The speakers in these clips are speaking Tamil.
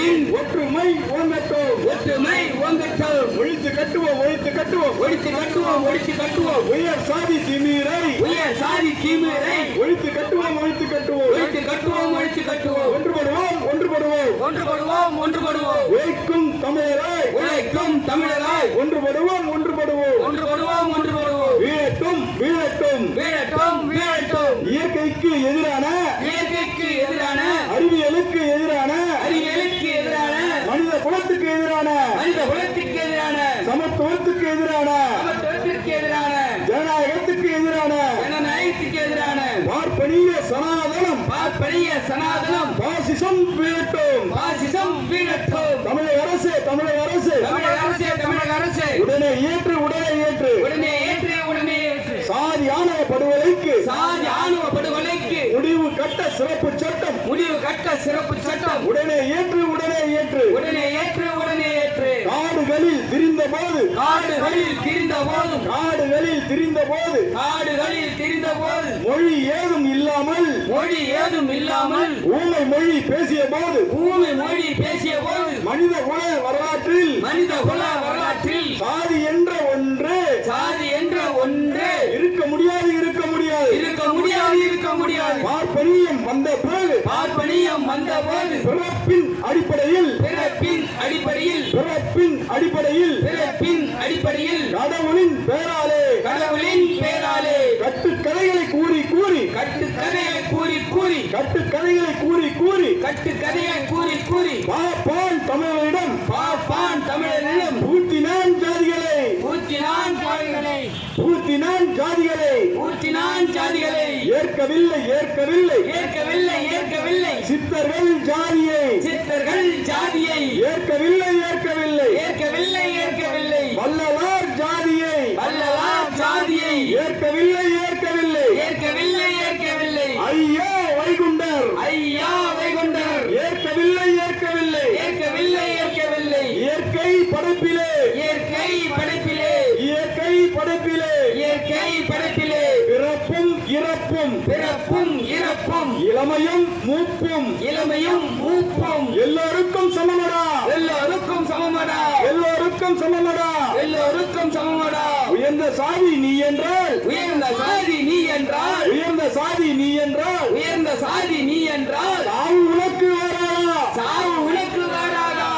தமிழனின் ஒற்றுமை ஓங்கட்டும், ஒற்றுமை ஓங்கட்டும். ஒழித்து கட்டுவோம், ஒழித்து கட்டுவோம், ஒழித்து கட்டுவோம், ஒழித்து கட்டுவோம். உயர் சாதி திமிரை, உயர் சாதி திமிரை ஒழித்து கட்டுவோம், ஒழித்து கட்டுவோம், ஒழித்து கட்டுவோம், ஒழித்து கட்டுவோம். ஒன்றுபடுவோம், ஒன்றுபடுவோம், ஒன்றுபடுவோம், ஒன்றுபடுவோம். உழைக்கும் தமிழராய், உழைக்கும் தமிழராய் ஒன்றுபடுவோம், ஒன்றுபடுவோம், ஒன்றுபடுவோம், ஒன்றுபடுவோம். வீழட்டும், வீழட்டும், வீழட்டும், வீழட்டும். இயற்கைக்கு எதிரான, இயற்கைக்கு எதிரான, அறிவியலுக்கு எதிரான, அறிவியலுக்கு எதிரான, மனித குலத்துக்கு எதிரான, மனித குலத்துக்கு எதிரான, சமத்துவத்துக்கு எதிரான, சமத்துவத்திற்கு எதிரான, ஜனநாயகத்துக்கு எதிரான, ஜனநாயகத்துக்கு எதிரான பார்ப்பனிய சனாதனம், பார்ப்பனிய சனாதனம். பாசிசம் வீழட்டும், பாசிசம் வீழட்டும். தமிழக அரசு, தமிழக அரசு, தமிழக அரசு, தமிழக அரசு உடனே ஏற்று, உடனே ஏற்று, உடனே ஏற்று, உடனே ஏற்று. சாதி ஆணவ படுகொலைக்கு, சாதி ஆணவ படுகொலைக்கு முடிவு கட்ட சிறப்பு சட்டம், முடிவு கட்ட சிறப்பு சட்டம் உடனே ஏற்று, உடனே ஏற்று, உடனே ஏற்று, உடனே ஏற்று. காடுகளில் திரிந்த போது, காடுகளில் திரிந்த போது, காடுகளில் திரிந்த போது, காடுகளில் திரிந்த போது மொழி ஏதும் இல்லாமல், மொழி ஏதும் இல்லாமல் ஊமை மொழி பேசிய போது, ஊமை மொழி பேசிய போது மனித குல வரலாற்றில், மனித குல வரலாற்றில் சாதி என்ற ஒன்று, சாதி என்ற ஒன்று இருக்க முடியாது, இருக்க முடியாது, இருக்க முடியாது, இருக்க முடியாது. பார்ப்பனியம் வந்த பிறகு, பார்ப்பனியம் வந்த போது பிறப்பின் அடிப்படையில், பிறப்பின் அடிப்படையில், பிறப்பின் அடிப்படையில், பிறப்பின் அடிப்படையில் கடவுளின் பேராலே, கடவுளின் பேராலே கட்டுக்கதைகளை கூறி கூறி, கட்டுக்கதைகளை கூறி கூறி, கட்டுக்கதைகளை கூறி கூறி, கட்டுக்கதைகளை கூறி கூறி பாப்பான் தமிழரிடம், பாப்பான் தமிழரிடம் ஊற்றினான் ஜாதிகளை, ஊற்றினான் ஜாதிகளை, ஊற்றினான் ஜாதிகளை, ஊற்றினான் ஜாதிகளை. ஏற்கவில்லை, ஏற்கவில்லை, ஏற்கவில்லை, ஏற்கவில்லை. சித்தர்கள் ஜாதியை, சித்தர்கள் ஜாதியை ஏற்கவில்லை, ஏற்கவில்லை, ஏற்கவில்லை, ஏற்கவில்லை. வள்ளலார் ஜாதியை, வள்ளலார் ஜாதியை ஏற்கவில்லை, ஏற்கவில்லை, ஏற்கவில்லை, ஏற்கவில்லை. ஐயா வைகுண்டர், ஐயா வைகுண்டர் ஏற்கவில்லை, ஏற்கவில்லை, ஏற்கவில்லை, ஏற்கவில்லை. இயற்கை படைப்பிலே, இயற்கை படைப்பிலே, இயற்கை படைப்பிலே, இயற்கை படைப்பிலே பிறப்பும் இறப்பும், பிறப்பும் இறப்பும், இளமையும் மூப்பும், இளமையும் மூப்பும் எல்லோருக்கும் சமமடா, எல்லோருக்கும் சமமடா, எல்லோருக்கும் சமமடா, எல்லோருக்கும் சமமடா. உயர்ந்த சாதி நீ என்றால், உயர்ந்த சாதி நீ என்றால், உயர்ந்த சாதி நீ என்றால், உயர்ந்த சாதி நீ என்றால் சாவு உனக்கு வராதா, சாவு உனக்கு வராதா,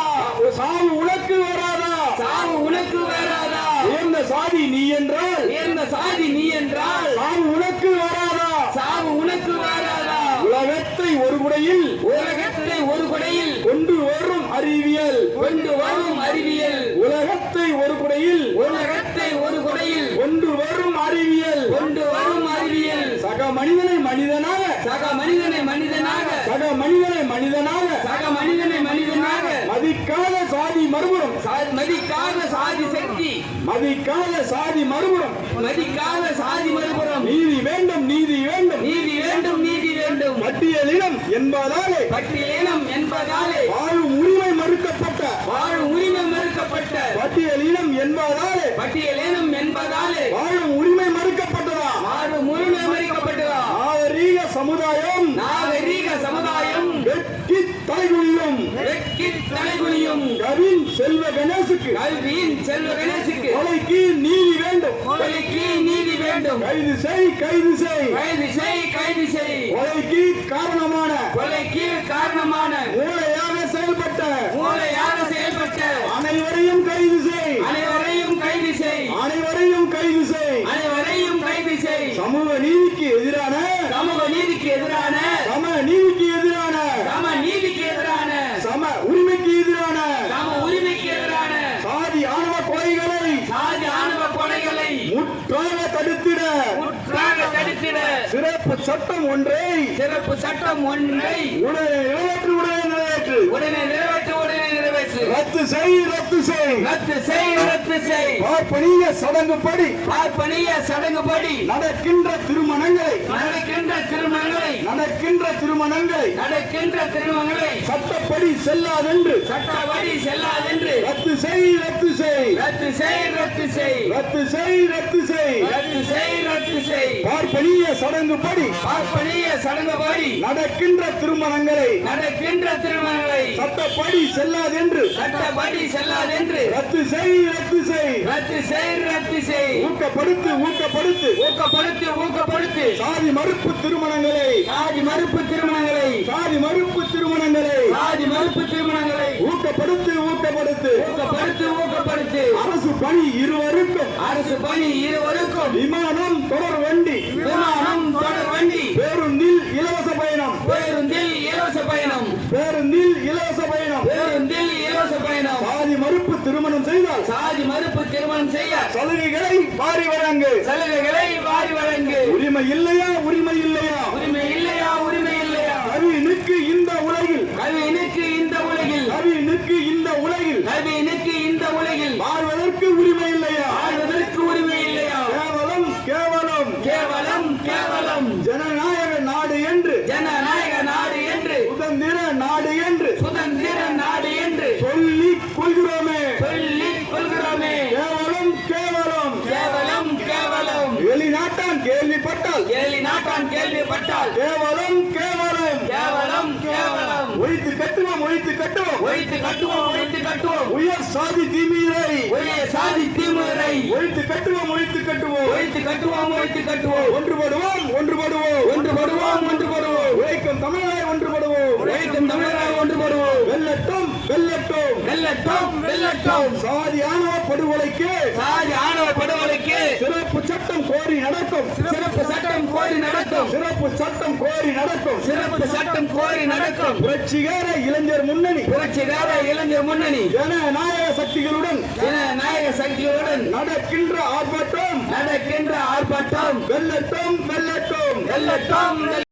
சாவு உனக்கு வராதா, சாவு உனக்கு வராதா. உயர்ந்த சாதி நீ என்றால், உயர்ந்த சாதி நீ என்றால் சாவு உனக்கு வராதா, சாவு உனக்கு வராதா. உலகத்தை ஒரு குடையில், உலகத்தை ஒரு குடையில் கொண்டு வரும் அறிவியல், கொண்டு வரும் அறிவியல். உலகத்தை ஒரு குடையில், உலகத்தை ஒரு குடையில் கொண்டு வரும் அறிவியல், கொண்டு வரும் அறிவியல். சக மனிதனை மனிதனாக, சக மனிதனை மனிதனாக, சக மனிதனை மனிதனாக, சக மனிதனை மனிதனாக மதிக்காத சாதி மறுபுறம், மதிக்காத சாதி சக்தி, மதிக்காத சாதி மறுபுறம், மதிக்காத சாதி மறுபுறம். நீதி வேண்டும், நீதி வேண்டும், நீதி வேண்டும், நீதி வேண்டும். பட்டியலினம் என்பதாலே, பட்டியலினம் என்பதாலே வாழும் உரிமை மறுக்கப்பட்ட, வாழும் உரிமை மறுக்கப்பட்ட பட்டியலினம் என்பதாலே, பட்டியலினம் என்பதாலே வாழும் உரிமை மறுக்கப்பட்டதா, வாழும் உரிமை மறுக்கப்பட்டதா. நாகரீக சமுதாயம், நாகரீக சமுதாயம் வெட்கி தலைகுனியும், வெட்கி தலைகுனியும். கவின் செல்வ கணேசுக்கு, கல்வியின் செல்வ கணேசுக்கு கொலைக்கு நீதி வேண்டும், கொலைக்கு நீதி வேண்டும். கைது செய், கைது செய், கைது செய், கைது செய். கொலைக்கு காரணமான, கொலைக்கு காரணமான மூளையாக செயல்பட்ட, மூளையாக செயல்பட்ட அனைவரையும் கைது செய், அனைவரையும் கைது செய், அனைவரையும் கைது செய், அனைவரையும் கைது செய். சமூக நீதிக்கு எதிரான, சமூக நீதிக்கு எதிரான, சம நீதிக்கு எதிரான, சம நீதிக்கு எதிரான, சம உரிமைக்கு எதிரான, சம உரிமைக்கு எதிரான சாதி ஆணவ கொலைகளை, சாதி ஆணவ கொலைகளை முற்றாக தடுத்திட, முற்றாக தடுத்திட சிறப்பு சட்டம் ஒன்றை, சிறப்பு சட்டம் ஒன்றை உடனே நிறைவேற்று, உடனே நிறைவேற்று, உடனே நிறைவேற்று, உடனே நிறைவேற்று. ரத்து செய் ரத்து செய் ரத்து செய் ரத்து செய் பார்ப்பனிய சடங்குப்படி பார்ப்பனிய சடங்குப்படி நடக்கின்ற திருமணங்களை நடக்கின்ற திருமணங்களை நடக்கின்ற திருமணங்களை நடக்கின்ற திருமணங்களை சட்டப்படி செல்லாதென்று சட்டப்படி செல்லாதென்று ரத்து செய் ரத்து செய் ரத்து செய் ரத்து செய் ரத்து செய் ரத்து செய் ரத்து செய் ரத்து செய் பார்ப்பனிய சடங்குப்படி பார்ப்பனிய சடங்குப்படி நடக்கின்ற திருமணங்களை நடக்கின்ற திருமணங்களை சட்டப்படி செல்லாதென்று சட்டப்படி செல்லாதென்று ரத்து செய் ரத்து செய் ரத்து செய் ரத்து செய் ஊக்கப்படுத்து ஊக்கப்படுத்து ஊக்கப்படுத்து ஊக்கப்படுத்து சாதி மறுப்பு திருமணங்களை சாதி மறுப்பு திருமணங்களை சாதி மறுப்பு திருமணங்களை சாதி மறுப்பு திருமணங்களை ஊக்கப்படுத்து ஊக்கப்படுத்து ஊக்கப்படுத்து ஊக்கப்படுத்து அரசு பணி இருவருக்கும் அரசு பணி இருவருக்கும் விமானம் தொடர் வண்டி விமானம் தொடர் வண்டி பேருந்தில் இலவச பயணம் பேருந்தில் இலவச பயணம் பேருந்தில் இலவச பயணம் பேருந்தில் இலவச பயணம் சாதி மறுப்பு திருமணம் செய்தால் சாதி மறுப்பு திருமணம் செய்ய சலுகைகளை வாரி வழங்கு சலுகைகளை வாரி வழங்கு உரிமை இல்லையா உரிமை இல்லையா உரிமை இல்லையா உரிமை இல்லையா கவினுக்கு இந்த உலகில் கவினுக்கு இந்த உலகில் கவினுக்கு இந்த உலகில் கவினுக்கு இந்த உலகில் வாழ்வதற்கு உரிமை இல்லையா வாழ்வதற்கு உரிமை இல்லையா கேவலம் கேவலம் கேவலம் கேவலம் ஜனநாயக நாடு என்று ஜனநாயக நாடு என்று சுதந்திர நாடு என்று சுதந்திர நாடு என்று சொல்லிக் கொள்கிறோமே சொல்லிக் கொள்கிறோமே கேவலம் கேவலம் கேவலம் கேவலம் வெளிநாட்டான் கேள்விப்பட்டால் நாட்டான் கேள்விப்பட்டால் கேவலம் கேவலம் கேவலம் கேவலம் ஒழித்து கட்டுவோம் ஒழித்து கட்டுவோம் ஒழித்து கட்டுவோம் ஒழித்து கட்டுவோம் உயர் சாதி திமிரை ஒழிய சாதி திமிரை ஒழித்து கட்டுவோம் ஒழித்து கட்டுவோம் ஒழித்து கட்டுவோம் ஒழித்து கட்டுவோம் ஒன்றுபடுவோம் ஒன்றுபடுவோம் ஒன்றுபடுவோம் ஒன்றுபடுவோம் உழைக்கும் தமிழராய் ஒன்றுபடுவோம் உழைக்கும் தமிழராய் ஒன்றுபடுவோம் வெல்லட்டும் வெல்லட்டும் வெல்லட்டும் வெல்லட்டும் சாதி ஆணவ படுகொலைக்கு சாதி ஆணவ படுகொலைக்கு சிறப்பு சட்டம் கோரி நடக்கும் சிறப்பு சட்டம் கோரி நடக்கும் சிறப்பு சட்டம் கோரி நடக்கும் சிறப்பு சட்டம் கோரி நடக்கும் புரட்சிகர இளைஞர் முன்னணி புரட்சிகர இளைஞர் முன்னணி ஜனநாயக சக்திகளுடன் ஜனநாயக சக்திகளுடன் நடக்கின்ற ஆர்ப்பாட்டம் நடக்கின்ற ஆர்ப்பாட்டம் வெல்லட்டும் வெல்லட்டும் வெல்லட்டும்